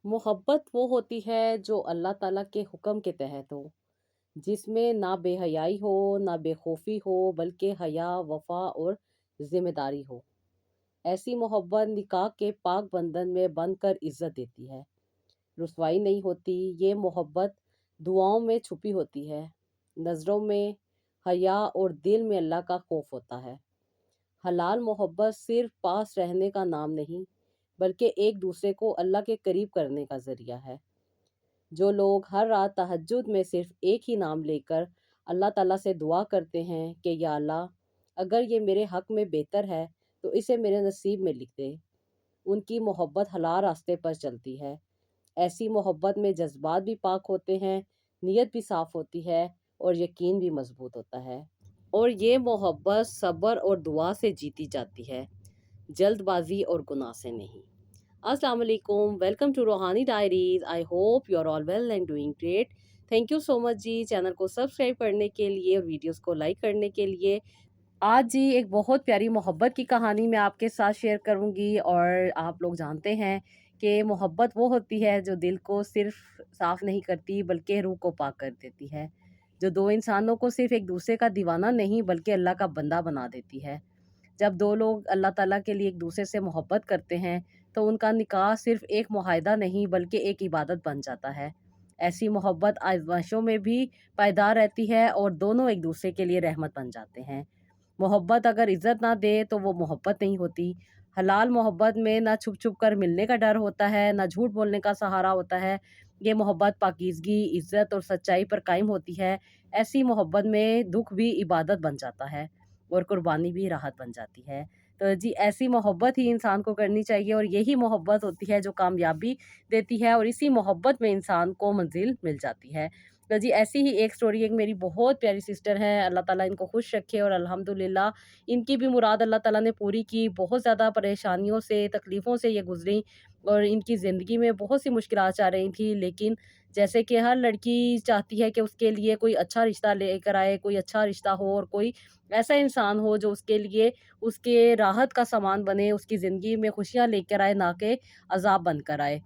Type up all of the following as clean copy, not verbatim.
मोहब्बत वो होती है जो अल्लाह ताला के हुक्म के तहत हो, जिसमें ना बेहयाई हो, ना बेखौफी हो, बल्कि हया, वफा और जिम्मेदारी हो। ऐसी मोहब्बत निकाह के पाक बंधन में बंधकर इज्जत देती है, रुसवाई नहीं होती। ये मोहब्बत दुआओं में छुपी होती है, नज़रों में हया और दिल में अल्लाह का खौफ होता है। हलाल मोहब्बत सिर्फ पास रहने का नाम नहीं, बल्कि एक दूसरे को अल्लाह के करीब करने का ज़रिया है। जो लोग हर रात तहज्जुद में सिर्फ एक ही नाम लेकर अल्लाह ताला से दुआ करते हैं कि या अल्लाह, अगर ये मेरे हक में बेहतर है तो इसे मेरे नसीब में लिख दे, उनकी मोहब्बत हलाल रास्ते पर चलती है। ऐसी मोहब्बत में जज्बात भी पाक होते हैं, नीयत भी साफ होती है और यकीन भी मजबूत होता है। और ये मोहब्बत सब्र और दुआ से जीती जाती है, जल्दबाजी और गुनाह से नहीं। अस्सलाम वालेकुम, welcome to Roohani diaries. I hope you are all well and doing great. Thank you so much जी, चैनल को सब्सक्राइब करने के लिए और वीडियोस को लाइक करने के लिए। आज जी एक बहुत प्यारी मोहब्बत की कहानी मैं आपके साथ शेयर करूंगी। और आप लोग जानते हैं कि मोहब्बत वो होती है जो दिल को सिर्फ साफ नहीं करती बल्कि रूह को पाक कर देती है, जो दो इंसानों को सिर्फ एक दूसरे का दीवाना नहीं बल्कि अल्लाह का बंदा बना देती है। जब दो लोग अल्लाह ताला के लिए एक दूसरे से मोहब्बत करते हैं तो उनका निकाह सिर्फ एक मुआहदा नहीं बल्कि एक इबादत बन जाता है। ऐसी मोहब्बत आज़माइशों में भी पायदार रहती है और दोनों एक दूसरे के लिए रहमत बन जाते हैं। मोहब्बत अगर इज़्ज़त ना दे तो वो मोहब्बत नहीं होती। हलाल मोहब्बत में ना छुप छुप कर मिलने का डर होता है, ना झूठ बोलने का सहारा होता है। ये मोहब्बत पाकीज़गी, इज़्ज़त और सच्चाई पर कायम होती है। ऐसी मोहब्बत में दुख भी इबादत बन जाता है और कुर्बानी भी राहत बन जाती है। तो जी ऐसी मोहब्बत ही इंसान को करनी चाहिए और यही मोहब्बत होती है जो कामयाबी देती है और इसी मोहब्बत में इंसान को मंज़िल मिल जाती है। तो जी ऐसी ही एक स्टोरी, एक मेरी बहुत प्यारी सिस्टर हैं, अल्लाह ताला इनको खुश रखे और अल्हम्दुलिल्लाह इनकी भी मुराद अल्लाह ताला ने पूरी की। बहुत ज़्यादा परेशानियों से, तकलीफ़ों से ये गुज़री और इनकी ज़िंदगी में बहुत सी मुश्किलात आ रही थी, लेकिन जैसे कि हर लड़की चाहती है कि उसके लिए कोई अच्छा रिश्ता लेकर आए, कोई अच्छा रिश्ता हो और कोई ऐसा इंसान हो जो उसके लिए उसके राहत का सामान बने, उसकी ज़िंदगी में खुशियाँ लेकर आए, ना कि अज़ाब बनकर आए।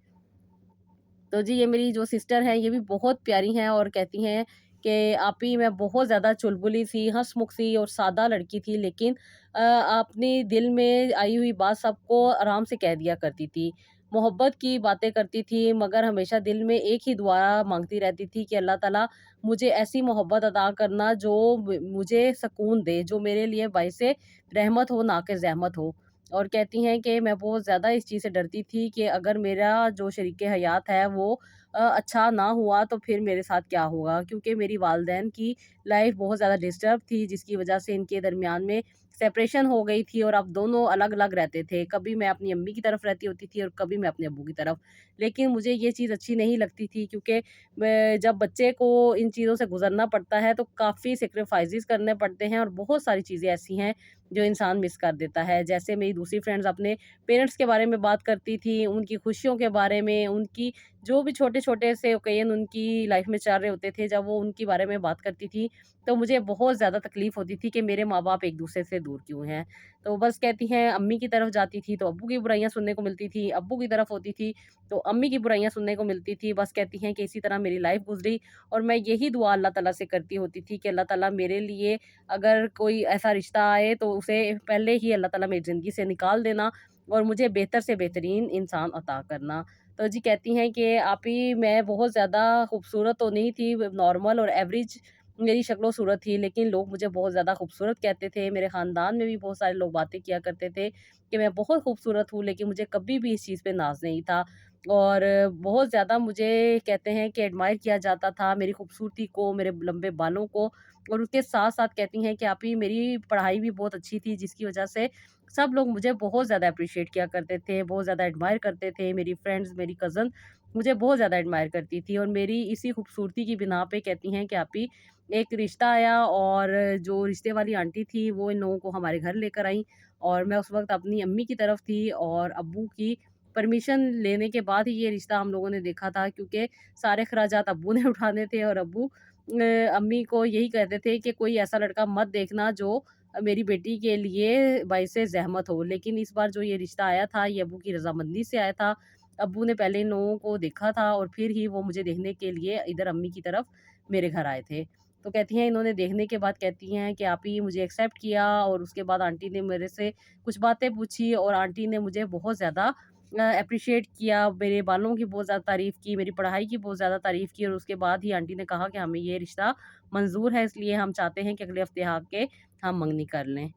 तो जी ये मेरी जो सिस्टर हैं ये भी बहुत प्यारी हैं और कहती हैं कि आपी मैं बहुत ज़्यादा चुलबुली सी, हंसमुख सी और सादा लड़की थी, लेकिन अपने दिल में आई हुई बात सबको आराम से कह दिया करती थी। मोहब्बत की बातें करती थी मगर हमेशा दिल में एक ही दुआ मांगती रहती थी कि अल्लाह ताला मुझे ऐसी मोहब्बत अता करना जो मुझे सुकून दे, जो मेरे लिए बाइसे रहमत हो ना कि ज़हमत हो। और कहती हैं कि मैं बहुत ज़्यादा इस चीज़ से डरती थी कि अगर मेरा जो शरीके हयात है वो अच्छा ना हुआ तो फिर मेरे साथ क्या होगा, क्योंकि मेरी वालदैन की लाइफ बहुत ज़्यादा डिस्टर्ब थी जिसकी वजह से इनके दरमियान में सेपरेशन हो गई थी और अब दोनों अलग अलग रहते थे। कभी मैं अपनी अम्मी की तरफ रहती होती थी और कभी मैं अपने अब्बू की तरफ। लेकिन मुझे ये चीज़ अच्छी नहीं लगती थी, क्योंकि जब बच्चे को इन चीज़ों से गुजरना पड़ता है तो काफ़ी सेक्रीफाइसेस करने पड़ते हैं और बहुत सारी चीज़ें ऐसी हैं जो इंसान मिस कर देता है। जैसे मेरी दूसरी फ्रेंड्स अपने पेरेंट्स के बारे में बात करती थी, उनकी खुशियों के बारे में, उनकी जो भी छोटे-छोटे से ओकेज़न उनकी लाइफ़ में चल रहे होते थे, जब वो उनके बारे में बात करती थी, तो मुझे बहुत ज़्यादा तकलीफ़ होती थी कि मेरे माँ-बाप एक-दूसरे से दूर क्यों हैं। तो बस कहती हैं अम्मी की तरफ जाती थी, तो अब्बू की बुराइयाँ सुनने को मिलती थी, अब्बू की तरफ होती थी, तो अम्मी की बुराइयाँ सुनने को मिलती थी। बस कहती हैं कि इसी तरह मेरी लाइफ़ गुज़री और मैं यही दुआ अल्लाह ताला से करती होती थी कि अल्लाह ताला मेरे लिए अगर कोई ऐसा रिश्ता आए तो उसे पहले ही अल्लाह ताला मेरी ज़िंदगी से निकाल देना और मुझे बेहतर से बेहतरीन इंसान अता करना। तो जी कहती हैं कि आप ही मैं बहुत ज़्यादा खूबसूरत तो नहीं थी, नॉर्मल और एवरेज मेरी शक्ल-ओ-सूरत थी, लेकिन लोग मुझे बहुत ज़्यादा खूबसूरत कहते थे। मेरे ख़ानदान में भी बहुत सारे लोग बातें किया करते थे कि मैं बहुत खूबसूरत हूँ, लेकिन मुझे कभी भी इस चीज़ पे नाज़ नहीं था और बहुत ज़्यादा मुझे कहते हैं कि एडमायर किया जाता था, मेरी खूबसूरती को, मेरे लंबे बालों को। और उसके साथ-साथ कहती हैं कि आप ही मेरी पढ़ाई भी बहुत अच्छी थी, जिसकी वजह से सब लोग मुझे बहुत ज़्यादा एप्रिशिएट किया करते थे, बहुत ज़्यादा एडमायर करते थे। मेरी फ्रेंड्स, मेरी कज़न मुझे बहुत ज़्यादा एडमायर करती थी और मेरी इसी खूबसूरती की बिना पे कहती हैं कि आप ही एक रिश्ता आया और जो रिश्ते वाली आंटी थी, वो इन लोगों को हमारे घर लेकर आईं और मैं उस वक़्त अपनी अम्मी की तरफ थी और अब्बू की परमिशन लेने के बाद ही ये रिश्ता हम लोगों ने देखा था, क्योंकि सारे खर्चात अब्बू ने उठाने थे और अब्बू अम्मी को यही कहते थे कि कोई ऐसा लड़का मत देखना जो मेरी बेटी के लिए बाइसे ज़हमत हो। लेकिन इस बार जो ये रिश्ता आया था, ये अब्बू की रज़ामंदी से आया था। ابو نے پہلے इन लोगों को देखा था और फिर ही वो मुझे देखने के लिए इधर अम्मी की तरफ मेरे घर आए थे। तो कहती हैं इन्होंने देखने के बाद कहती हैं कि आप ही मुझे एक्सेप्ट किया, और उसके बाद आंटी ने मेरे से कुछ बातें पूछी और आंटी ने मुझे बहुत ज़्यादा एप्रिशिएट किया, मेरे बालों की बहुत ज़्यादा तारीफ़ की, मेरी पढ़ाई की बहुत ज़्यादा तारीफ़ की, और उसके बाद ही आंटी ने कहा कि हमें ये रिश्ता मंज़ूर है, इसलिए हम चाहते हैं कि अगले हफ़्ते आके हम मंगनी कर लें।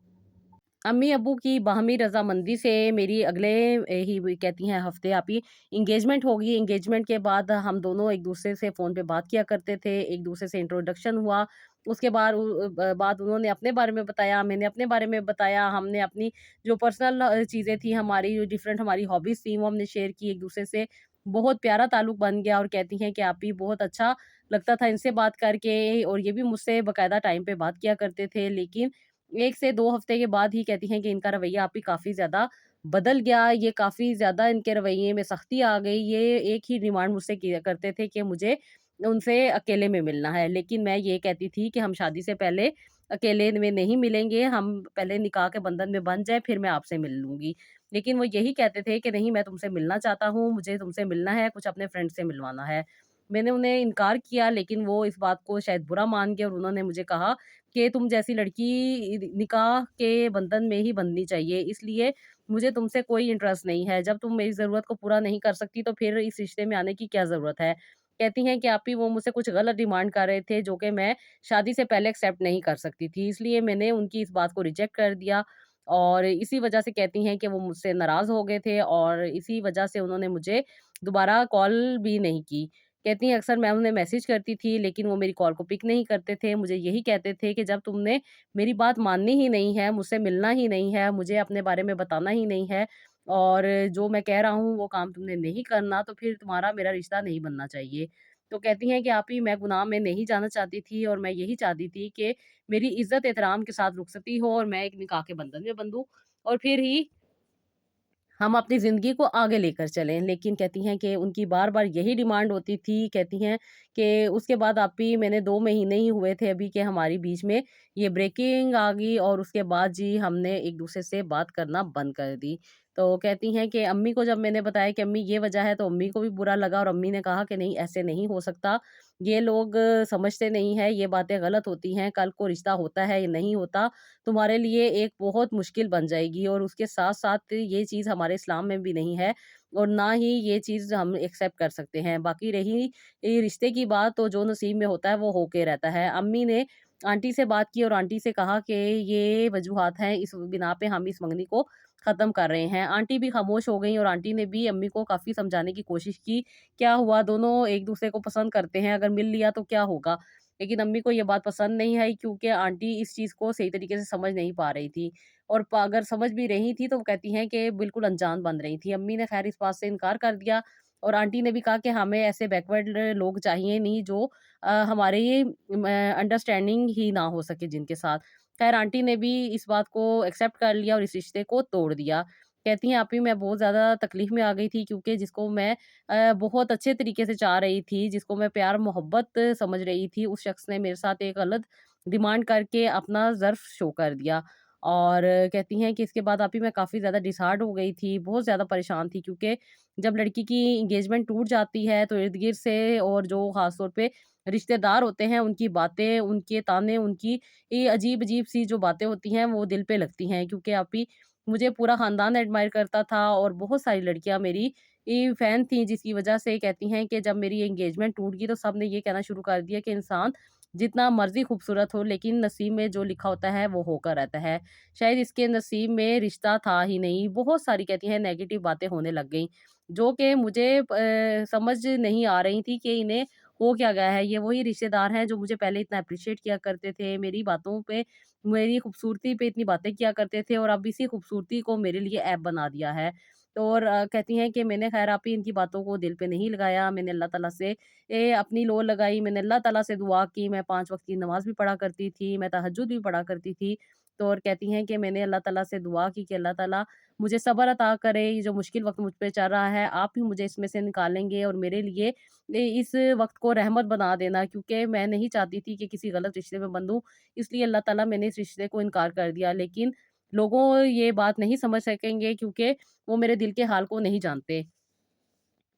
अम्मी-अब्बू की बाहमी रज़ामंदी से मेरी अगले ही वो कहती हैं हफ़्ते आप ही एंगेजमेंट होगी। एंगेजमेंट के बाद हम दोनों एक-दूसरे से फ़ोन पे बात किया करते थे, एक-दूसरे से इंट्रोडक्शन हुआ। उसके बाद उन्होंने अपने बारे में बताया, मैंने अपने बारे में बताया। हमने अपनी जो पर्सनल चीज़ें थी हमारी, जो डिफरेंट हमारी हॉबीज़ थी, वो हमने शेयर की एक-दूसरे से। बहुत प्यारा ताल्लुक बन गया, और कहती हैं कि आप ही बहुत अच्छा लगता था इनसे बात करके, और ये भी मुझसे बाकायदा टाइम पे बात किया करते थे। लेकिन 1 से 2 हफ्ते के बाद ही कहती हैं कि इनका रवैया आप ही काफ़ी ज़्यादा बदल गया, ये काफ़ी ज़्यादा इनके रवैये में सख्ती आ गई। ये एक ही डिमांड मुझसे किया करते थे कि मुझे उनसे अकेले में मिलना है। लेकिन मैं ये कहती थी कि हम शादी से पहले अकेले में नहीं मिलेंगे, हम पहले निकाह के बंधन में बंध जाएँ, फिर मैं आपसे मिल लूँगी। लेकिन वो यही कहते थे कि नहीं, मैं तुमसे मिलना चाहता हूँ, मुझे तुमसे मिलना है, कुछ अपने फ्रेंड से मिलवाना है। मैंने उन्हें इनकार किया, लेकिन वो इस बात को शायद बुरा मान गए, और उन्होंने मुझे कहा कि तुम जैसी लड़की निकाह के बंधन में ही बंधनी चाहिए, इसलिए मुझे तुमसे कोई इंटरेस्ट नहीं है। जब तुम मेरी ज़रूरत को पूरा नहीं कर सकती, तो फिर इस रिश्ते में आने की क्या ज़रूरत है? कहती हैं कि आप ही वो मुझसे कुछ गलत डिमांड कर रहे थे, जो कि मैं शादी से पहले एक्सेप्ट नहीं कर सकती थी। इसलिए मैंने उनकी इस बात को रिजेक्ट कर दिया, और इसी वजह से कहती हैं कि वो मुझसे नाराज़ हो गए थे, और इसी वजह से उन्होंने मुझे दोबारा कॉल भी नहीं की। कहती हैं अक्सर मैं उन्हें मैसेज करती थी, लेकिन वो मेरी कॉल को पिक नहीं करते थे। मुझे यही कहते थे कि जब तुमने मेरी बात माननी ही नहीं है, मुझसे मिलना ही नहीं है, मुझे अपने बारे में बताना ही नहीं है, और जो मैं कह रहा हूँ वो काम तुमने नहीं करना, तो फिर तुम्हारा मेरा रिश्ता नहीं बनना चाहिए। तो कहती हैं कि आप ही मैं गुनाह में नहीं जाना चाहती थी, और मैं यही चाहती थी कि मेरी इज़्ज़त एहतराम के साथ रुखसती हो, और मैं एक निकाह के बंधन में बंधूँ, और फिर ही हम अपनी ज़िंदगी को आगे लेकर चलें। लेकिन कहती हैं कि उनकी बार-बार यही डिमांड होती थी। कहती हैं कि उसके बाद आप ही मैंने 2 महीने ही हुए थे अभी कि हमारी बीच में ये ब्रेकिंग आ गई, और उसके बाद जी हमने एक-दूसरे से बात करना बंद कर दी। तो कहती हैं कि अम्मी को जब मैंने बताया कि अम्मी ये वजह है, तो अम्मी को भी बुरा लगा, और अम्मी ने कहा कि नहीं, ऐसे नहीं हो सकता। ये लोग समझते नहीं हैं, ये बातें गलत होती हैं, कल को रिश्ता होता है या नहीं होता, तुम्हारे लिए एक बहुत मुश्किल बन जाएगी, और उसके साथ-साथ ये चीज़ हमारे इस्लाम में भी नहीं है, और ना ही ये चीज़ हम एक्सेप्ट कर सकते हैं। बाकी रही ये रिश्ते की बात, तो जो नसीब में होता है वो होके रहता है। अम्मी ने आंटी से बात की, और आंटी से कहा कि ये वजूहात हैं, इस बिना पे हम इस मंगनी को ख़त्म कर रहे हैं। आंटी भी खामोश हो गईं, और आंटी ने भी अम्मी को काफ़ी समझाने की कोशिश की, क्या हुआ, दोनों एक-दूसरे को पसंद करते हैं, अगर मिल लिया तो क्या होगा? लेकिन अम्मी को ये बात पसंद नहीं आई, क्योंकि आंटी इस चीज़ को सही तरीके से समझ नहीं पा रही थी, और अगर समझ भी रही थी, तो वो कहती हैं कि बिल्कुल अनजान बन रही थी। अम्मी ने खैर इस बात से इनकार कर दिया, और आंटी ने भी कहा कि हमें ऐसे बैकवर्ड लोग चाहिए नहीं, जो हमारे अंडरस्टैंडिंग ही ना हो सके जिनके साथ। खैर आंटी ने भी इस बात को एक्सेप्ट कर लिया, और इस रिश्ते को तोड़ दिया। कहती हैं आप ही मैं बहुत ज़्यादा तकलीफ़ में आ गई थी, क्योंकि जिसको मैं बहुत अच्छे तरीके से चाह रही थी, जिसको मैं प्यार-मोहब्बत समझ रही थी, उस शख़्स ने मेरे साथ एक गलत डिमांड करके अपना ज़र्फ़ शो कर दिया। और कहती हैं कि इसके बाद आप ही मैं काफ़ी ज़्यादा डिसहार्ट हो गई थी, बहुत ज़्यादा परेशान थी, क्योंकि जब लड़की की एंगेजमेंट टूट जाती है, तो इर्द-गिर्द से और जो ख़ास तौर पे रिश्तेदार होते हैं, उनकी बातें, उनके ताने, उनकी ये अजीब-अजीब सी जो बातें होती हैं, वो दिल पे लगती हैं, क्योंकि आप ही मुझे पूरा ख़ानदान एडमायर करता था, और बहुत सारी लड़कियाँ मेरी फ़ैन थी, जिसकी वजह से कहती हैं कि जब मेरी एंगेजमेंट टूट गई, तो सबने ये कहना शुरू कर दिया कि इंसान जितना मर्ज़ी खूबसूरत हो, लेकिन नसीब में जो लिखा होता है वो होकर रहता है। शायद इसके नसीब में रिश्ता था ही नहीं। बहुत सारी कहती हैं नेगेटिव बातें होने लग गईं, जो कि मुझे समझ नहीं आ रही थी कि इन्हें हो क्या गया है। ये वही रिश्तेदार हैं जो मुझे पहले इतना एप्रिशिएट किया करते थे, मेरी बातों पे, मेरी खूबसूरती पे इतनी बातें किया करते थे, और अब इसी खूबसूरती को मेरे लिए ऐब बना दिया है। तो और कहती हैं कि मैंने खैर आप ही इनकी बातों को दिल पे नहीं लगाया। मैंने अल्लाह ताला से अपनी लो लगाई, मैंने अल्लाह ताला से दुआ की, मैं 5 वक़्त की नमाज़ भी पढ़ा करती थी, मैं तहज्जुद भी पढ़ा करती थी। तो और कहती हैं कि मैंने अल्लाह ताला से दुआ की कि अल्लाह ताला मुझे सब्र अता करे, ये जो मुश्किल वक़्त मुझ पे चल रहा है, आप ही मुझे इसमें से निकालेंगे, और मेरे लिए इस वक़्त को रहमत बना देना, क्योंकि मैं नहीं चाहती थी कि किसी गलत रिश्ते में बंधूँ, इसलिए अल्लाह ताला मैंने इस रिश्ते को इनकार कर दिया। लेकिन लोगों ये बात नहीं समझ सकेंगे, क्योंकि वो मेरे दिल के हाल को नहीं जानते।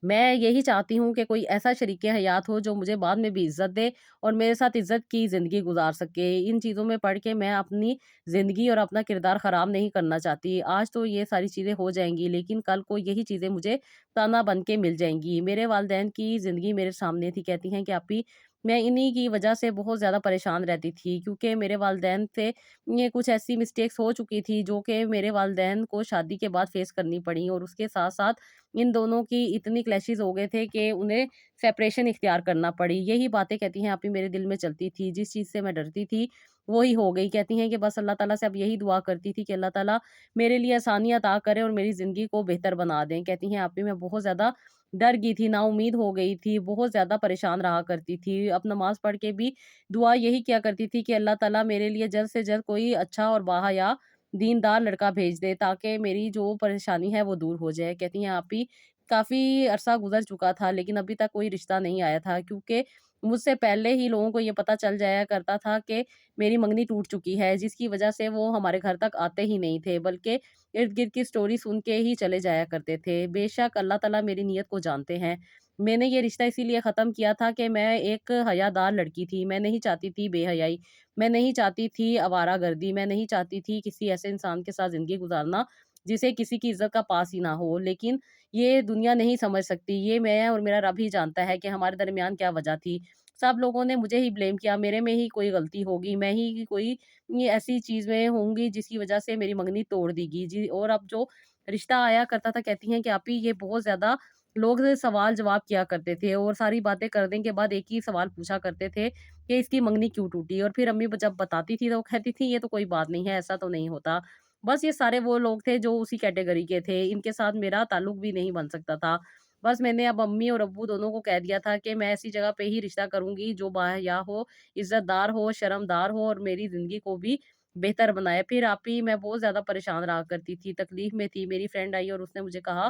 मैं यही चाहती हूँ कि कोई ऐसा शरीके हयात हो जो मुझे बाद में भी इज़्ज़त दे और मेरे साथ इज़्ज़त की ज़िंदगी गुज़ार सके। इन चीज़ों में पड़ के मैं अपनी ज़िंदगी और अपना किरदार ख़राब नहीं करना चाहती। आज तो ये सारी चीज़ें हो जाएँगी, लेकिन कल को यही चीज़ें मुझे ताना बन के मिल जाएँगी। मेरे वालिदैन की ज़िंदगी मेरे सामने थी, कहती हैं कि "आपी, मैं इन्हीं की वज़ह से बहुत ज़्यादा परेशान रहती थी, क्योंकि मेरे वालिदैन से ये कुछ ऐसी मिस्टेक्स हो चुकी थी जो कि मेरे वालिदैन को शादी के बाद फ़ेस करनी पड़ी, और उसके साथ-साथ इन दोनों की इतनी क्लैशेज़ हो गए थे कि उन्हें सेपरेशन इख्तियार करना पड़ी। यही बातें कहती हैं आप ही मेरे दिल में चलती थी, जिस चीज़ से मैं डरती थी, वो ही हो गई। कहती हैं कि बस अल्लाह ताला से अब यही दुआ करती थी कि अल्लाह ताला मेरे लिए आसानी अता करे और मेरी ज़िंदगी को बेहतर बना दें। कहती हैं आप ही मैं बहुत ज़्यादा डर गई थी, नाउम्मीद हो गई थी, बहुत ज़्यादा परेशान रहा करती थी। अब नमाज़ पढ़ के भी दुआ यही किया करती थी कि अल्लाह ताला मेरे लिए जल्द से जल्द कोई अच्छा और बाहया दीनदार लड़का भेज दे, ताकि मेरी जो परेशानी है वो दूर हो जाए। कहती हैं आप ही काफ़ी अरसा गुज़र चुका था, लेकिन अभी तक कोई रिश्ता नहीं आया था, क्योंकि मुझसे पहले ही लोगों को ये पता चल जाया करता था कि मेरी मंगनी टूट चुकी है, जिसकी वज़ह से वो हमारे घर तक आते ही नहीं थे, बल्कि इर्द-गिर्द की स्टोरी सुन के ही चले जाया करते थे। बेशक अल्लाह ताला मेरी नीयत को जानते हैं। मैंने ये रिश्ता इसीलिए ख़त्म किया था कि मैं एक हयादार लड़की थी, मैं नहीं चाहती थी बेहयाई, मैं नहीं चाहती थी आवारागर्दी, मैं नहीं चाहती थी किसी ऐसे इंसान के साथ ज़िंदगी गुज़ारना, जिसे किसी की इज़्ज़त का पास ही ना हो। लेकिन ये दुनिया नहीं समझ सकती, ये मैं और मेरा रब ही जानता है कि हमारे दरमियान क्या वजह थी। सब लोगों ने मुझे ही ब्लेम किया, मेरे में ही कोई गलती होगी, मैं ही कोई ये ऐसी चीज़ में होंगी जिसकी वजह से मेरी मंगनी तोड़ दी गई। जी, और अब जो रिश्ता आया करता था, कहती हैं कि आप ही ये बहुत ज़्यादा लोग सवाल-जवाब किया करते थे और सारी बातें करने के बाद एक ही सवाल पूछा करते थे कि इसकी मंगनी क्यों टूटी? और फिर अम्मी जब बताती थी तो वो कहती थी ये तो कोई बात नहीं है, ऐसा तो नहीं होता। बस ये सारे वो लोग थे जो उसी कैटेगरी के थे, इनके साथ मेरा ताल्लुक भी नहीं बन सकता था। बस मैंने अब अम्मी और अब्बू दोनों को कह दिया था कि मैं ऐसी जगह पे ही रिश्ता करूँगी जो बाहया हो, इज़्ज़तदार हो, शर्मदार हो और मेरी ज़िंदगी को भी बेहतर बनाए। फिर आप ही मैं बहुत ज़्यादा परेशान रहा करती थी, तकलीफ़ में थी। मेरी फ्रेंड आई और उसने मुझे कहा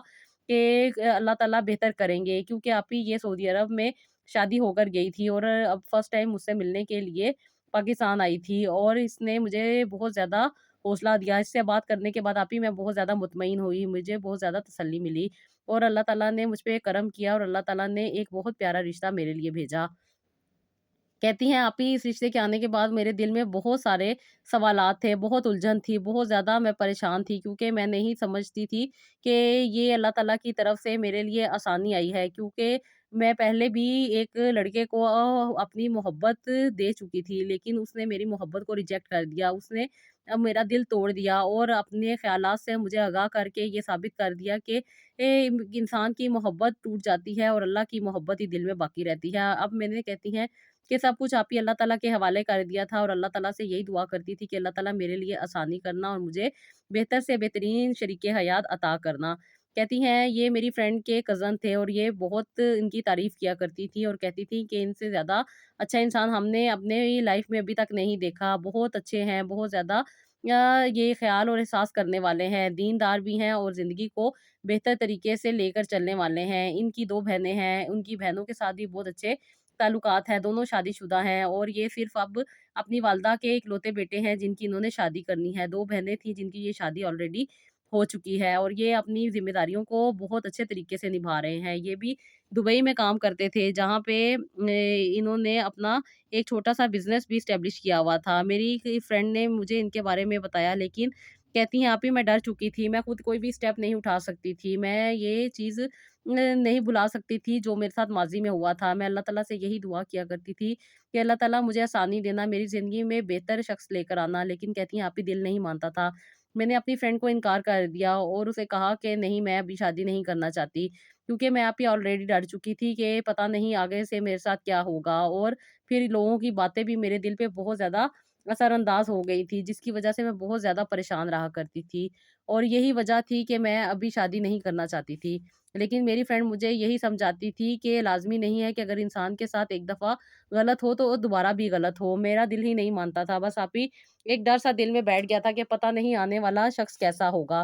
कि अल्लाह ताला बेहतर करेंगे, क्योंकि आप ही ये सऊदी अरब में शादी होकर गई थी और अब फर्स्ट टाइम मुझसे मिलने के लिए पाकिस्तान आई थी, और इसने मुझे बहुत ज़्यादा हौसला दिया। इससे बात करने के बाद आप ही मैं बहुत ज़्यादा मुतमईन हुई, मुझे बहुत ज़्यादा तसल्ली मिली और अल्लाह ताला ने मुझ पे करम किया और अल्लाह ताला ने एक बहुत प्यारा रिश्ता मेरे लिए भेजा। कहती हैं आप ही इस रिश्ते के आने के बाद मेरे दिल में बहुत सारे सवालात थे, बहुत उलझन थी, बहुत ज़्यादा मैं परेशान थी, क्योंकि मैं नहीं समझती थी कि ये अल्लाह ताला की तरफ से मेरे लिए आसानी आई है, क्योंकि मैं पहले भी एक लड़के को अपनी मोहब्बत दे चुकी थी, लेकिन उसने मेरी मोहब्बत को रिजेक्ट कर दिया। उसने मेरा दिल तोड़ दिया और अपने ख़्यालात से मुझे आगाह करके ये साबित कर दिया कि इंसान की मोहब्बत टूट जाती है और अल्लाह की मोहब्बत ही दिल में बाकी रहती है। अब मैंने कहती हैं कि सब कुछ आप ही अल्लाह ताला के हवाले कर दिया था और अल्लाह ताला से यही दुआ करती थी कि अल्लाह ताला मेरे लिए आसानी करना और मुझे बेहतर से बेहतरीन शरीके हयात अता करना। कहती हैं ये मेरी फ्रेंड के कज़न थे और ये बहुत इनकी तारीफ़ किया करती थी और कहती थी कि इनसे ज़्यादा अच्छा इंसान हमने अपने लाइफ़ में अभी तक नहीं देखा। बहुत अच्छे हैं, बहुत ज़्यादा ये ख़्याल और एहसास करने वाले हैं, दीनदार भी हैं और ज़िंदगी को बेहतर तरीके से लेकर चलने वाले हैं। इनकी 2 बहनें हैं, उनकी बहनों के साथ भी बहुत अच्छे ताल्लुकात हैं, दोनों शादीशुदा हैं और ये सिर्फ़ अब अपनी वालदा के इकलौते बेटे हैं जिनकी इन्होंने शादी करनी है। 2 बहनें थी जिनकी ये शादी ऑलरेडी हो चुकी है और ये अपनी ज़िम्मेदारियों को बहुत अच्छे तरीके से निभा रहे हैं। ये भी दुबई में काम करते थे, जहाँ पे इन्होंने अपना एक छोटा-सा बिज़नेस भी एस्टेब्लिश किया हुआ था। मेरी एक फ्रेंड ने मुझे इनके बारे में बताया, लेकिन कहती हैं आप ही मैं डर चुकी थी, मैं खुद कोई भी स्टेप नहीं उठा सकती थी। मैं ये चीज़ नहीं भुला सकती थी जो मेरे साथ माज़ी में हुआ था। मैं अल्लाह ताला से यही दुआ किया करती थी कि अल्लाह ताला मुझे आसानी देना, मेरी ज़िंदगी में बेहतर शख़्स लेकर आना, लेकिन कहती हैं आप ही दिल नहीं मानता था। मैंने अपनी फ्रेंड को इनकार कर दिया और उसे कहा कि नहीं, मैं अभी शादी नहीं करना चाहती, क्योंकि मैं आप ही ऑलरेडी डर चुकी थी कि पता नहीं आगे से मेरे साथ क्या होगा, और फिर लोगों की बातें भी मेरे दिल पे बहुत ज़्यादा असरअंदाज़ हो गई थी, जिसकी वज़ह से मैं बहुत ज़्यादा परेशान रहा करती थी और यही वज़ह थी कि मैं अभी शादी नहीं करना चाहती थी। लेकिन मेरी फ्रेंड मुझे यही समझाती थी कि लाज़मी नहीं है कि अगर इंसान के साथ एक दफ़ा गलत हो तो वो दोबारा भी गलत हो। मेरा दिल ही नहीं मानता था, बस आप ही एक डर-सा दिल में बैठ गया था कि पता नहीं आने वाला शख़्स कैसा होगा।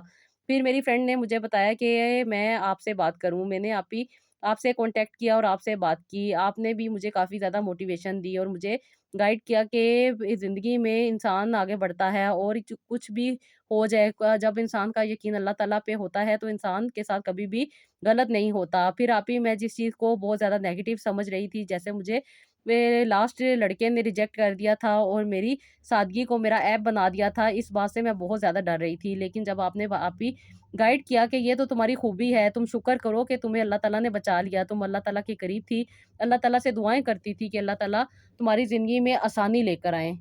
फिर मेरी फ्रेंड ने मुझे बताया कि मैं आपसे बात करूँ। मैंने आप ही आपसे कॉन्टैक्ट किया और आपसे बात की। आपने भी मुझे काफ़ी ज़्यादा मोटिवेशन दी और मुझे गाइड किया कि ज़िंदगी में इंसान आगे बढ़ता है और कुछ भी हो जाए। जब इंसान का यकीन अल्लाह ताला पे होता है तो इंसान के साथ कभी भी गलत नहीं होता। फिर आप ही मैं जिस चीज़ को बहुत ज़्यादा नेगेटिव समझ रही थी, जैसे मुझे मेरे लास्ट लड़के ने रिजेक्ट कर दिया था और मेरी सादगी को मेरा ऐब बना दिया था, इस बात से मैं बहुत ज़्यादा डर रही थी। लेकिन जब आपने आप ही गाइड किया कि ये तो तुम्हारी खूबी है, तुम शुक्र करो कि तुम्हें अल्लाह ताला ने बचा लिया, तुम अल्लाह ताला के करीब थी, अल्लाह ताला से दुआएँ करती थी कि अल्लाह ताला तुम्हारी ज़िंदगी में आसानी लेकर आएँ।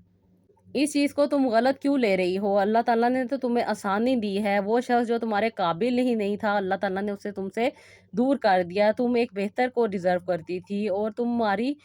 इस चीज़ को तुम गलत क्यों ले रही हो? अल्लाह ताला ने तो तुम्हें आसानी दी है। वो शख़्स जो तुम्हारे काबिल ही नहीं था, अल्लाह ताला ने उसे तुमसे दूर कर दिया। तुम एक बेहतर को डिज़र्व करती थी और तुम्हारी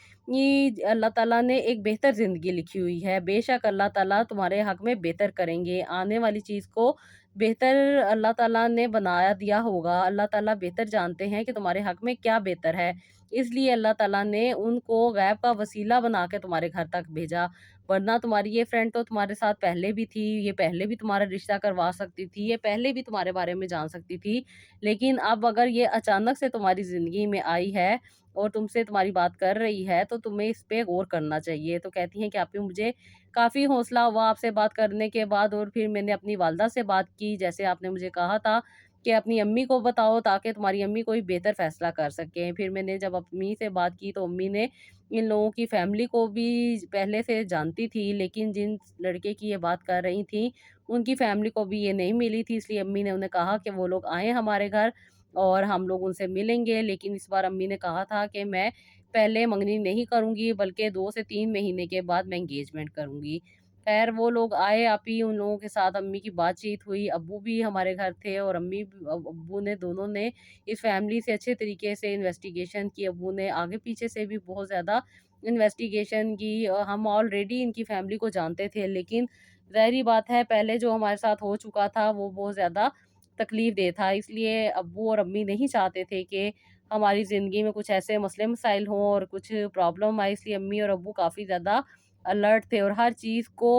अल्लाह ताला ने एक बेहतर ज़िंदगी लिखी हुई है। बेशक अल्लाह ताला तुम्हारे हक़ में बेहतर करेंगे। आने वाली चीज़ को बेहतर अल्लाह ताला ने बनाया दिया होगा। अल्लाह ताला बेहतर जानते हैं कि तुम्हारे हक़ में क्या बेहतर है। इसलिए अल्लाह ताला ने उनको गैब का वसीला बना के तुम्हारे घर तक भेजा। वरना तुम्हारी ये फ्रेंड तो तुम्हारे साथ पहले भी थी, ये पहले भी तुम्हारा रिश्ता करवा सकती थी, ये पहले भी तुम्हारे बारे में जान सकती थी। लेकिन अब अगर ये अचानक से तुम्हारी ज़िंदगी में आई है और तुमसे तुम्हारी बात कर रही है, तो तुम्हें इस पे गौर करना चाहिए। तो कहती हैं कि आप ही मुझे काफ़ी हौसला हुआ आपसे बात करने के बाद और फिर मैंने अपनी वालदा से बात की, जैसे आपने मुझे कहा था कि अपनी अम्मी को बताओ ताकि तुम्हारी अम्मी कोई बेहतर फ़ैसला कर सकें। फिर मैंने जब अम्मी से बात की तो अम्मी ने इन लोगों की फैमिली को भी पहले से जानती थी, लेकिन जिन लड़के की ये बात कर रही थी, उनकी फैमिली को भी ये नहीं मिली थी, इसलिए अम्मी ने उन्हें कहा कि वो लोग आएँ हमारे घर और हम लोग उनसे मिलेंगे। लेकिन इस बार अम्मी ने कहा था कि मैं पहले मंगनी नहीं करूँगी, बल्कि 2 से 3 महीने के बाद मैं एंगेजमेंट करूँगी। खैर वो लोग आए, आप ही उन लोगों के साथ अम्मी की बातचीत हुई, अब्बू भी हमारे घर थे और अम्मी अब्बू ने दोनों ने इस फैमिली से अच्छे तरीके से इन्वेस्टिगेशन की। अब्बू ने आगे-पीछे से भी बहुत ज़्यादा इन्वेस्टिगेशन की। हम ऑलरेडी इनकी फैमिली को जानते थे, लेकिन ज़ाहिर-सी बात है पहले जो हमारे साथ हो चुका था वो बहुत ज़्यादा तकलीफ़ देह था। इसलिए अब्बू और अम्मी नहीं चाहते थे कि हमारी ज़िंदगी में कुछ ऐसे मसले-मसाइल हों और कुछ प्रॉब्लम आए, इसलिए अम्मी और अब्बू काफ़ी ज़्यादा अलर्ट थे और हर चीज़ को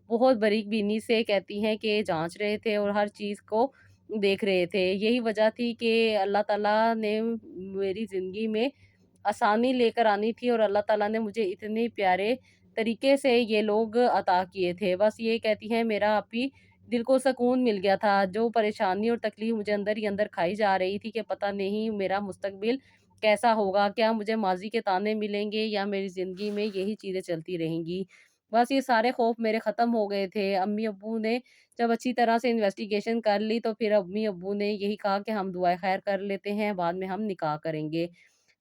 बहुत बारीक-बीनी से कहती हैं कि जाँच रहे थे और हर चीज़ को देख रहे थे। यही वजह थी कि अल्लाह ताला ने मेरी ज़िंदगी में आसानी लेकर आनी थी और अल्लाह ताला ने मुझे इतने प्यारे तरीके से ये लोग अता किए थे। बस ये कहती हैं मेरा अभी दिल को सुकून मिल गया था। जो परेशानी और तकलीफ़ मुझे अंदर ही अंदर खाई जा रही थी कि पता नहीं मेरा मुस्तकबिल कैसा होगा? क्या मुझे माज़ी के ताने मिलेंगे या मेरी ज़िंदगी में यही चीज़ें चलती रहेंगी? बस ये सारे ख़ौफ़ मेरे ख़त्म हो गए थे। अम्मी-अब्बू ने जब अच्छी तरह से इन्वेस्टिगेशन कर ली तो फिर अम्मी-अब्बू ने यही कहा कि हम दुआए खैर कर लेते हैं, बाद में हम निकाह करेंगे।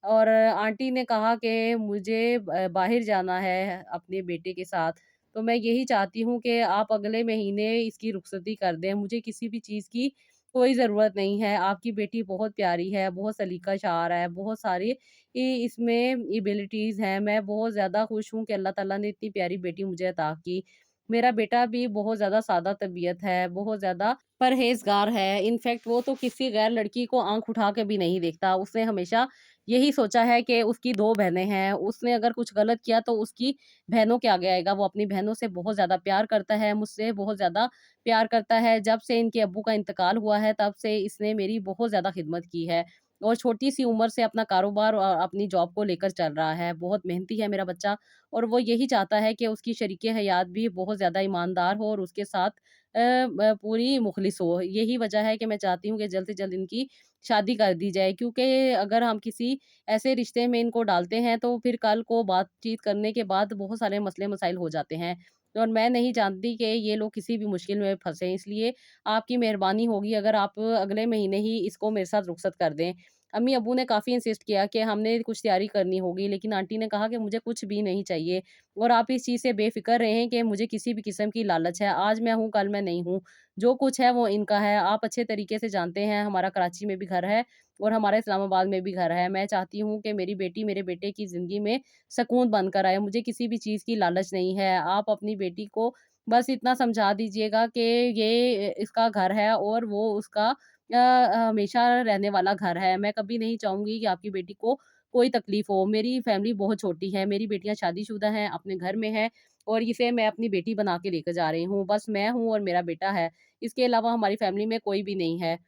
और आंटी ने कहा कि मुझे बाहर जाना है अपने बेटे के साथ, तो मैं यही चाहती हूँ कि आप अगले महीने इसकी रुखसती कर दें। मुझे किसी भी चीज़ की कोई ज़रूरत नहीं है। आपकी बेटी बहुत प्यारी है, बहुत सलीका-शार है, बहुत सारी इसमें एबिलिटीज़ हैं। मैं बहुत ज़्यादा खुश हूँ कि अल्लाह ताला ने इतनी प्यारी बेटी मुझे अता की। मेरा बेटा भी बहुत ज़्यादा सादा तबीयत है, बहुत ज़्यादा परहेज़गार है। इनफैक्ट वो तो किसी गैर लड़की को आँख उठा के भी नहीं देखता। उसने हमेशा यही सोचा है कि उसकी 2 बहनें हैं, उसने अगर कुछ गलत किया तो उसकी बहनों के आगे आएगा। वो अपनी बहनों से बहुत ज़्यादा प्यार करता है, मुझसे बहुत ज़्यादा प्यार करता है। जब से इनके अब्बू का इंतकाल हुआ है, तब से इसने मेरी बहुत ज़्यादा खिदमत की है और छोटी-सी उम्र से अपना कारोबार अपनी जॉब को लेकर चल रहा है। बहुत मेहनती है मेरा बच्चा और वो यही चाहता है कि उसकी शरीके-हयात भी बहुत ज़्यादा ईमानदार हो और उसके साथ पूरी मुखलिस हो। यही वजह है कि मैं चाहती हूँ कि जल्द से जल्द इनकी शादी कर दी जाए, क्योंकि अगर हम किसी ऐसे रिश्ते में इनको डालते हैं तो फिर कल को बातचीत करने के बाद बहुत सारे मसले मसाइल हो जाते हैं और मैं नहीं जानती कि ये लोग किसी भी मुश्किल में फंसे, इसलिए आपकी मेहरबानी होगी अगर आप अगले महीने ही इसको मेरे साथ रुखसत कर दें। अम्मी अब्बू ने काफ़ी इंसिस्ट किया कि हमने कुछ तैयारी करनी होगी, लेकिन आंटी ने कहा कि मुझे कुछ भी नहीं चाहिए और आप इस चीज़ से बेफिक्र रहें कि मुझे किसी भी किस्म की लालच है। आज मैं हूँ, कल मैं नहीं हूँ। जो कुछ है वो इनका है। आप अच्छे तरीके से जानते हैं हमारा कराची में भी घर है और हमारा इस्लामाबाद में भी घर है। मैं चाहती हूँ कि मेरी बेटी मेरे बेटे की ज़िंदगी में सुकून बनकर आए। मुझे किसी भी चीज़ की लालच नहीं है। आप अपनी बेटी को बस इतना समझा दीजिएगा कि ये इसका घर है और वो उसका हमेशा रहने वाला घर है। मैं कभी नहीं चाहूँगी कि आपकी बेटी को कोई तकलीफ़ हो। मेरी फैमिली बहुत छोटी है। मेरी बेटियाँ शादीशुदा हैं, अपने घर में हैं और इसे मैं अपनी बेटी बना के लेकर जा रही हूँ। बस मैं हूँ और मेरा बेटा है। इसके अलावा हमारी फैमिली में कोई भी नहीं है।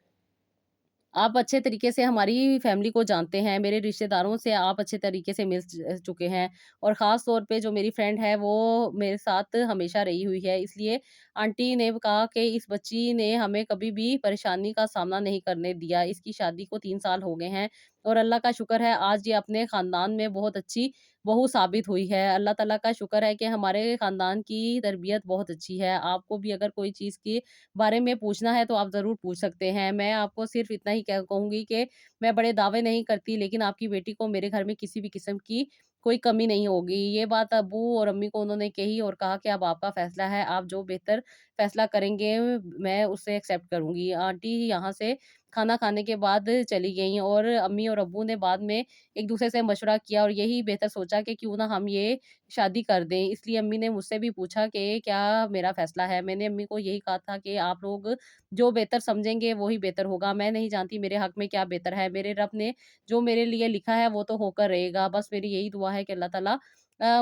आप अच्छे तरीके से हमारी फैमिली को जानते हैं, मेरे रिश्तेदारों से आप अच्छे तरीके से मिल चुके हैं और ख़ास तौर पे जो मेरी फ्रेंड है वो मेरे साथ हमेशा रही हुई है, इसलिए आंटी ने कहा कि इस बच्ची ने हमें कभी भी परेशानी का सामना नहीं करने दिया। इसकी शादी को 3 साल हो गए हैं और अल्लाह का शुक्र है आज ये अपने ख़ानदान में बहुत अच्छी बहू साबित हुई है। अल्लाह ताला का शुक्र है कि हमारे ख़ानदान की तरबियत बहुत अच्छी है। आपको भी अगर कोई चीज़ के बारे में पूछना है तो आप ज़रूर पूछ सकते हैं। मैं आपको सिर्फ़ इतना ही कहूँगी कि मैं बड़े दावे नहीं करती, लेकिन आपकी बेटी को मेरे घर में किसी भी किस्म की कोई कमी नहीं होगी। ये बात अब्बू और अम्मी को उन्होंने कही और कहा कि अब आपका फ़ैसला है, आप जो बेहतर फ़ैसला करेंगे मैं उसे एक्सेप्ट करूँगी। आंटी यहाँ से खाना खाने के बाद चली गईं और अम्मी और अब्बू ने बाद में एक-दूसरे से मशवरा किया और यही बेहतर सोचा कि क्यों ना हम ये शादी कर दें। इसलिए अम्मी ने मुझसे भी पूछा कि क्या मेरा फ़ैसला है? मैंने अम्मी को यही कहा था कि आप लोग जो बेहतर समझेंगे वो ही बेहतर होगा। मैं नहीं जानती मेरे हक़ में क्या बेहतर है। मेरे रब ने जो मेरे लिए लिखा है वो तो होकर रहेगा। बस मेरी यही दुआ है कि अल्लाह ताला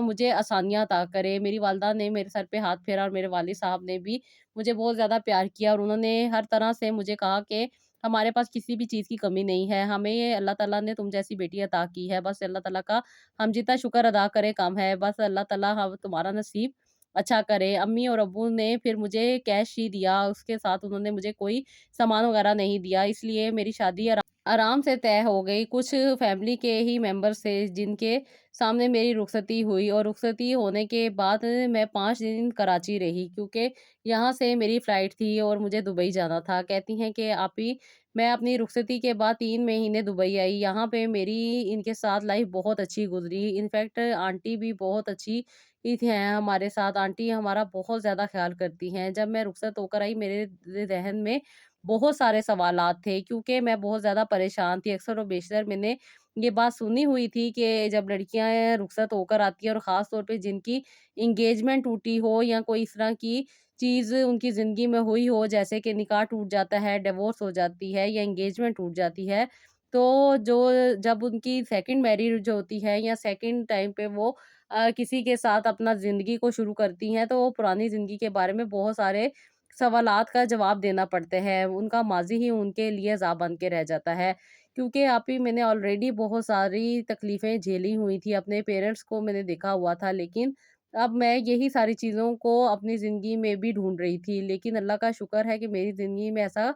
मुझे आसानियाँ अता करे। मेरी वालिदा ने मेरे सर पे हाथ फेरा और मेरे वालिद साहब ने भी मुझे बहुत ज़्यादा प्यार किया और उन्होंने हर तरह से मुझे कहा कि हमारे पास किसी भी चीज़ की कमी नहीं है। हमें ये अल्लाह ताला ने तुम जैसी बेटी अता की है। बस अल्लाह ताला का हम जितना शुक्र अदा करें कम है। बस अल्लाह ताला हम तुम्हारा नसीब अच्छा करे। अम्मी और अब्बू ने फिर मुझे कैश ही दिया, उसके साथ उन्होंने मुझे कोई सामान वगैरह नहीं दिया। इसलिए मेरी शादी आराम से तय हो गई। कुछ फैमिली के ही मेंबर्स थे जिनके सामने मेरी रुखसती हुई और रुखसती होने के बाद मैं 5 दिन कराची रही क्योंकि यहाँ से मेरी फ़्लाइट थी और मुझे दुबई जाना था। कहती हैं कि आपी मैं अपनी रुखसती के बाद 3 महीने दुबई आई। यहाँ पे मेरी इनके साथ लाइफ़ बहुत अच्छी गुज़री। इनफैक्ट आंटी भी बहुत अच्छी ही हैं हमारे साथ। आंटी हमारा बहुत ज़्यादा ख़्याल करती हैं। जब मैं रुखसत होकर आई मेरे ज़हन में बहुत सारे सवालात थे क्योंकि मैं बहुत ज़्यादा परेशान थी। अक्सर और बेशतर मैंने ये बात सुनी हुई थी कि जब लड़कियाँ रुखसत होकर आती हैं और ख़ास तौर पे जिनकी एंगेजमेंट टूटी हो या कोई इस तरह की चीज़ उनकी ज़िंदगी में हुई हो, जैसे कि निकाह टूट जाता है, डिवोर्स हो जाती है या एंगेजमेंट टूट जाती है, तो जो जब उनकी सेकंड मैरिज जो होती है या सेकंड टाइम पे वो किसी के साथ अपना ज़िंदगी को शुरू करती हैं, तो वो पुरानी ज़िंदगी के बारे में बहुत सारे सवालात का जवाब देना पड़ते हैं। उनका माज़ी ही उनके लिए अज़ाब बन के रह जाता है। क्योंकि आप ही मैंने ऑलरेडी बहुत सारी तकलीफ़ें झेली हुई थी, अपने पेरेंट्स को मैंने देखा हुआ था, लेकिन अब मैं यही सारी चीज़ों को अपनी ज़िंदगी में भी ढूँढ रही थी। लेकिन अल्लाह का शुक्र है कि मेरी ज़िंदगी में ऐसा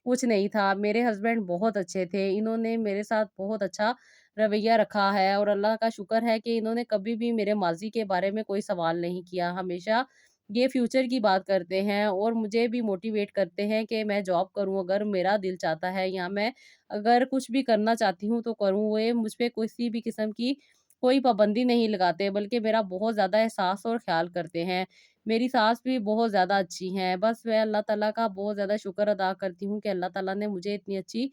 कुछ नहीं था। मेरे हस्बैंड बहुत अच्छे थे, इन्होंने मेरे साथ बहुत अच्छा रवैया रखा है और अल्लाह का शुक्र है कि इन्होंने कभी भी मेरे माज़ी के बारे में कोई सवाल नहीं किया। हमेशा ये फ्यूचर की बात करते हैं और मुझे भी मोटिवेट करते हैं कि मैं जॉब करूँ अगर मेरा दिल चाहता है या मैं अगर कुछ भी करना चाहती हूँ तो करूँ। वो ये मुझ पे किसी भी किस्म की कोई पाबंदी नहीं लगाते बल्कि मेरा बहुत ज़्यादा एहसास और ख़्याल करते हैं। मेरी सास भी बहुत ज़्यादा अच्छी हैं। बस मैं अल्लाह ताला का बहुत ज़्यादा शुक्र अदा करती हूँ कि अल्लाह ताला ने मुझे इतनी अच्छी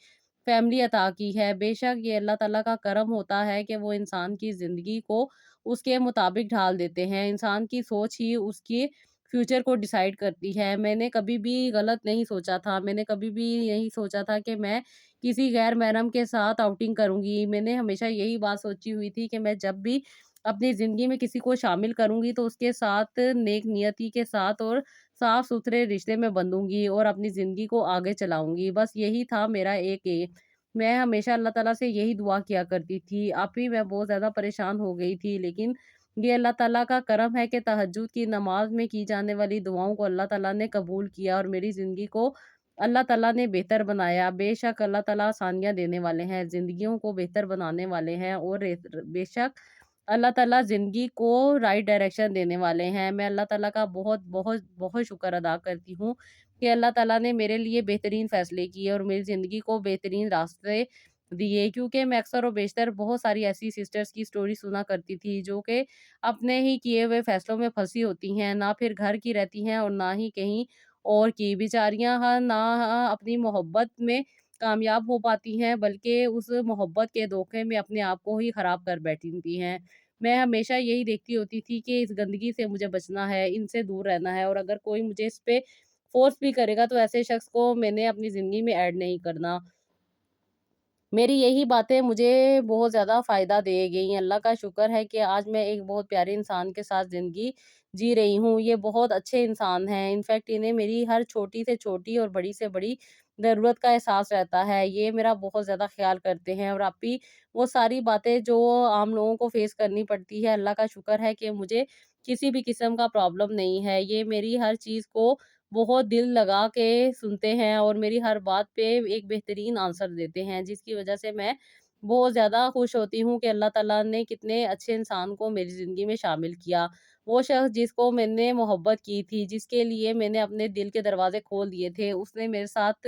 फ़ैमिली अता की है। बेशक ये अल्लाह ताला का करम होता है कि वो इंसान की ज़िंदगी को उसके मुताबिक ढाल देते हैं। इंसान की सोच ही उसके फ्यूचर को डिसाइड करती है। मैंने कभी भी गलत नहीं सोचा था। मैंने कभी भी यही सोचा था कि मैं किसी गैर महरम के साथ आउटिंग करूँगी। मैंने हमेशा यही बात सोची हुई थी कि मैं जब भी अपनी ज़िंदगी में किसी को शामिल करूँगी तो उसके साथ नेक नियति के साथ और साफ-सुथरे रिश्ते में बंधूँगी और अपनी ज़िंदगी को आगे चलाऊँगी। बस यही था मेरा एक एम। मैं हमेशा अल्लाह ताला से यही दुआ किया करती थी। अब भी मैं बहुत ज़्यादा परेशान हो गई थी, लेकिन ये अल्लाह ताला का करम है कि तहज्जुद की नमाज़ में की जाने वाली दुआओं को अल्लाह ताला ने कबूल किया और मेरी ज़िंदगी को अल्लाह ताला ने बेहतर बनाया। बेशक अल्लाह ताला आसानियाँ देने वाले हैं, ज़िंदगियों को बेहतर बनाने वाले हैं और बेशक अल्लाह ताला ज़िंदगी को राइट डायरेक्शन देने वाले हैं। मैं अल्लाह ताला का बहुत, बहुत, बहुत शुक्र अदा करती हूँ कि अल्लाह ताला ने मेरे लिए बेहतरीन फ़ैसले किए और मेरी ज़िंदगी को बेहतरीन रास्ते दिए। क्योंकि मैं अक्सर और बेशतर बहुत सारी ऐसी सिस्टर्स की स्टोरी सुना करती थी, जो कि अपने ही किए हुए फ़ैसलों में फँसी होती हैं, ना फिर घर की रहती हैं और ना ही कहीं और की। बेचारियाँ ना अपनी मोहब्बत में कामयाब हो पाती हैं, बल्कि उस मोहब्बत के धोखे में अपने आप को ही ख़राब कर बैठती हैं। मैं हमेशा यही देखती होती थी कि इस गंदगी से मुझे बचना है, इनसे दूर रहना है और अगर कोई मुझे इस पे फ़ोर्स भी करेगा तो ऐसे शख़्स को मैंने अपनी ज़िंदगी में ऐड नहीं करना। मेरी यही बातें मुझे बहुत ज़्यादा फ़ायदा दे गईं। अल्लाह का शुक्र है कि आज मैं एक बहुत प्यारे इंसान के साथ ज़िंदगी जी रही हूँ। ये बहुत अच्छे इंसान हैं। इनफैक्ट इन्हें मेरी हर छोटी से छोटी और बड़ी से बड़ी ज़रूरत का एहसास रहता है। ये मेरा बहुत ज़्यादा ख़्याल करते हैं और आप भी वो सारी बातें जो आम लोगों को फ़ेस करनी पड़ती है, अल्लाह का शुक्र है कि मुझे किसी भी किस्म का प्रॉब्लम नहीं है। ये मेरी हर चीज़ को बहुत दिल लगा के सुनते हैं और मेरी हर बात पे एक बेहतरीन आंसर देते हैं, जिसकी वज़ह से मैं बहुत ज़्यादा खुश होती हूँ कि अल्लाह ताला ने कितने अच्छे इंसान को मेरी ज़िंदगी में शामिल किया। वो शख़्स जिसको मैंने मोहब्बत की थी, जिसके लिए मैंने अपने दिल के दरवाज़े खोल दिए थे, उसने मेरे साथ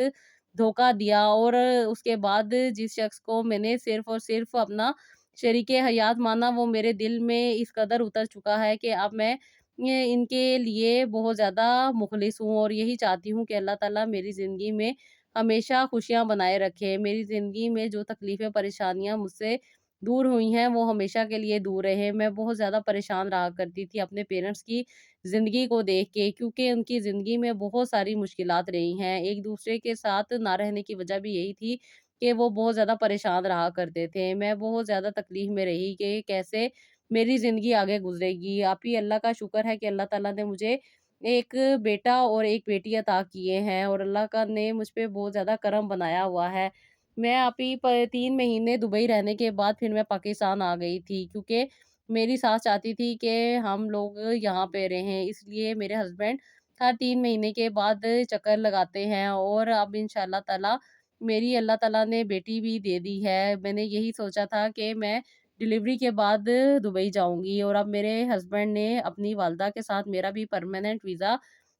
धोखा दिया, और उसके बाद जिस शख़्स को मैंने सिर्फ़ और सिर्फ़ अपना शरीके हयात माना, वो मेरे दिल में इस कदर उतर चुका है कि अब मैं ये इनके लिए बहुत ज़्यादा मुख़लिस हूँ, और यही चाहती हूँ कि अल्लाह ताला मेरी ज़िंदगी में हमेशा खुशियाँ बनाए रखे। मेरी ज़िंदगी में जो तकलीफ़ें, परेशानियाँ मुझसे दूर हुई हैं, वो हमेशा के लिए दूर रहे। मैं बहुत ज़्यादा परेशान रहा करती थी अपने पेरेंट्स की ज़िंदगी को देख के, क्योंकि उनकी ज़िंदगी में बहुत सारी मुश्किलात रही हैं। एक-दूसरे के साथ ना रहने की वजह भी यही थी कि वो बहुत ज़्यादा परेशान रहा करते थे। मैं बहुत ज़्यादा तकलीफ़ में रही कि कैसे मेरी ज़िंदगी आगे गुज़रेगी। आप ही अल्लाह का शुक्र है कि अल्लाह ताला ने मुझे एक बेटा और एक बेटी अता किए हैं, और अल्लाह का ने मुझ पे बहुत ज़्यादा करम बनाया हुआ है। मैं अभी 3 महीने दुबई रहने के बाद फिर मैं पाकिस्तान आ गई थी, क्योंकि मेरी सास चाहती थी कि हम लोग यहाँ पे रहें। इसलिए मेरे हस्बैंड हर 3 महीने के बाद चक्कर लगाते हैं, और अब इंशाअल्लाह ताला मेरी अल्लाह ताला ने बेटी भी दे दी है। मैंने यही सोचा था कि मैं डिलीवरी के बाद दुबई जाऊँगी, और अब मेरे हस्बैंड ने अपनी वालदा के साथ मेरा भी परमानेंट वीज़ा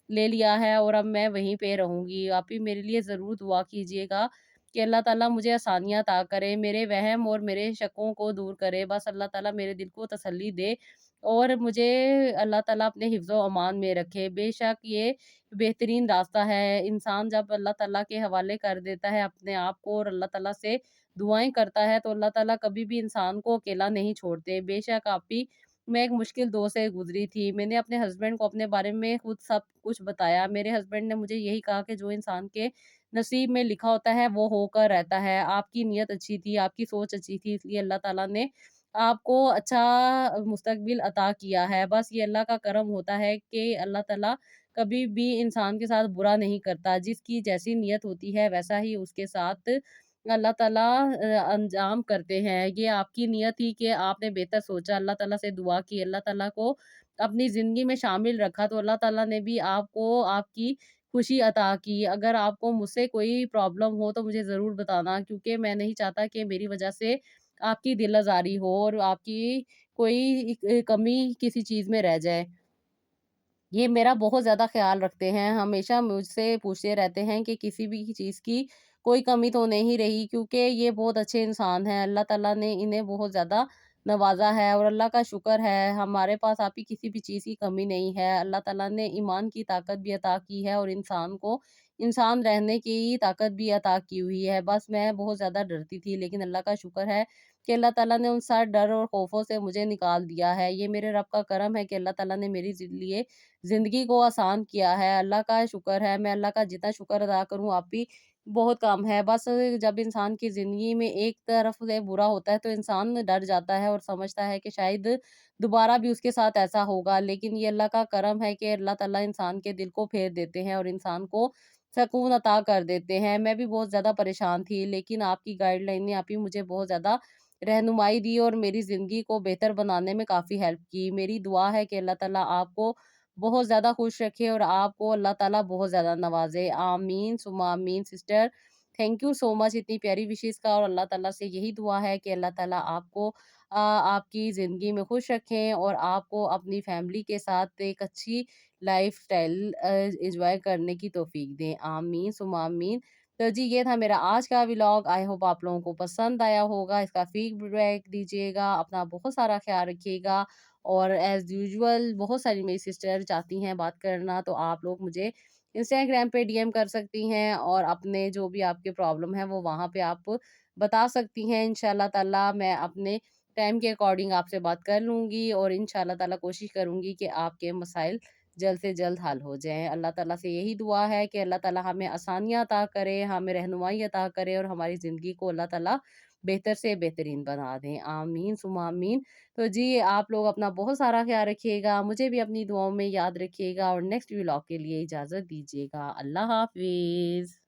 ले लिया है, और अब मैं वहीं पे रहूँगी। आप भी मेरे लिए ज़रूर दुआ कीजिएगा कि अल्लाह ताला मुझे आसानियाँ अता करे, मेरे वहम और मेरे शकों को दूर करे। बस अल्लाह ताला मेरे दिल को तसल्ली दे, और मुझे अल्लाह ताला अपने हिफ्ज़-ओ-अमान में रखे। बेशक ये बेहतरीन रास्ता है। इंसान जब अल्लाह ताला के हवाले कर देता है अपने आप को, और अल्लाह ताला से दुआएँ करता है, तो अल्लाह ताला कभी भी इंसान को अकेला नहीं छोड़ते। बेशक आप भी मैं एक मुश्किल दौर से गुज़री थी। मैंने अपने हस्बैंड को अपने बारे में खुद सब कुछ बताया। मेरे हस्बैंड ने मुझे यही कहा कि जो इंसान के नसीब में लिखा होता है, वो होकर रहता है। आपकी नीयत अच्छी थी, आपकी सोच अच्छी थी, इसलिए अल्लाह ताला ने आपको अच्छा मुस्तकबिल अता किया है। बस ये अल्लाह का करम होता है कि अल्लाह ताला कभी भी इंसान के साथ बुरा नहीं करता। जिसकी जैसी नीयत होती है, वैसा ही उसके साथ अल्लाह ताला अंजाम करते हैं। ये आपकी नीयत थी कि आपने बेहतर सोचा, अल्लाह ताला से दुआ की, अल्लाह ताला को अपनी ज़िंदगी में शामिल रखा, तो अल्लाह ताला ने भी आपको आपकी खुशी अता की। अगर आपको मुझसे कोई प्रॉब्लम हो तो मुझे ज़रूर बताना, क्योंकि मैं नहीं चाहता कि मेरी वज़ह से आपकी दिल आज़ारी हो और आपकी कोई कमी किसी चीज़ में रह जाए। ये मेरा बहुत ज़्यादा ख़्याल रखते हैं, हमेशा मुझसे पूछते रहते हैं कि किसी भी चीज़ की कोई कमी तो नहीं रही, क्योंकि ये बहुत अच्छे इंसान हैं। अल्लाह ताला ने इन्हें बहुत ज़्यादा नवाज़ा है, और अल्लाह का शुक्र है हमारे पास आप ही किसी भी चीज़ की कमी नहीं है। अल्लाह ताला ने ईमान की ताकत भी अता की है, और इंसान को इंसान रहने की ताकत भी अता की हुई है। बस मैं बहुत ज़्यादा डरती थी, लेकिन अल्लाह का शुक्र है कि अल्लाह ताला ने उन सारे डर और खौफ़ों से मुझे निकाल दिया है। ये मेरे रब का करम है कि अल्लाह ताला ने मेरी लिए ज़िंदगी को आसान किया है। अल्लाह का शुक्र है, मैं अल्लाह का जितना शुक्र अदा करूँ आप भी बहुत कम है। बस जब इंसान की ज़िंदगी में एक तरफ से बुरा होता है, तो इंसान डर जाता है और समझता है कि शायद दोबारा भी उसके साथ ऐसा होगा। लेकिन ये अल्लाह का करम है कि अल्लाह ताला इंसान के दिल को फेर देते हैं, और इंसान को सकून अता कर देते हैं। मैं भी बहुत ज़्यादा परेशान थी, लेकिन आपकी गाइडलाइन ने आप ही मुझे बहुत ज़्यादा रहनुमाई दी, और मेरी ज़िंदगी को बेहतर बनाने में काफ़ी हेल्प की। मेरी दुआ है कि अल्लाह ताला आपको बहुत ज़्यादा खुश रखे, और आपको अल्लाह ताला बहुत ज़्यादा नवाज़े। आमीन सुम्मा आमीन sister. Thank you so much इतनी प्यारी विशेज़ का, और अल्लाह ताला से यही दुआ है कि अल्लाह ताला आपको आपकी ज़िंदगी में खुश रखें, और आपको अपनी फैमिली के साथ एक अच्छी लाइफ़स्टाइल एन्जॉय करने की तौफ़ीक दें। आमीन सुम्मा आमीन। तो जी, ये था मेरा आज का व्लॉग। आई होप आप लोगों को पसंद आया होगा। इसका फीडबैक दीजिएगा। अपना बहुत सारा ख़्याल रखिएगा। और एज़ यूजुअल बहुत सारी मेरी सिस्टर चाहती हैं बात करना, तो आप लोग मुझे इंस्टाग्राम पे डीएम कर सकती हैं, और अपने जो भी आपके प्रॉब्लम है वो वहाँ पे आप बता सकती हैं। इंशाल्लाह ताला मैं अपने टाइम के अकॉर्डिंग आपसे बात कर लूँगी, और इंशाल्लाह ताला कोशिश करूँगी कि आपके मसाइल जल्द से जल्द हल हो जाएँ। अल्लाह ताला से यही दुआ है कि अल्लाह ताला हमें आसानियाँ अता करे, हमें रहनुमाई अता करे, और हमारी ज़िंदगी को अल्लाह ताला बेहतर से बेहतरीन बना दें। आमीन सुम्मा आमीन। तो जी, आप लोग अपना बहुत सारा ख़्याल रखिएगा, मुझे भी अपनी दुआओं में याद रखिएगा, और नेक्स्ट व्लॉग के लिए इजाज़त दीजिएगा। अल्लाह हाफ़िज़।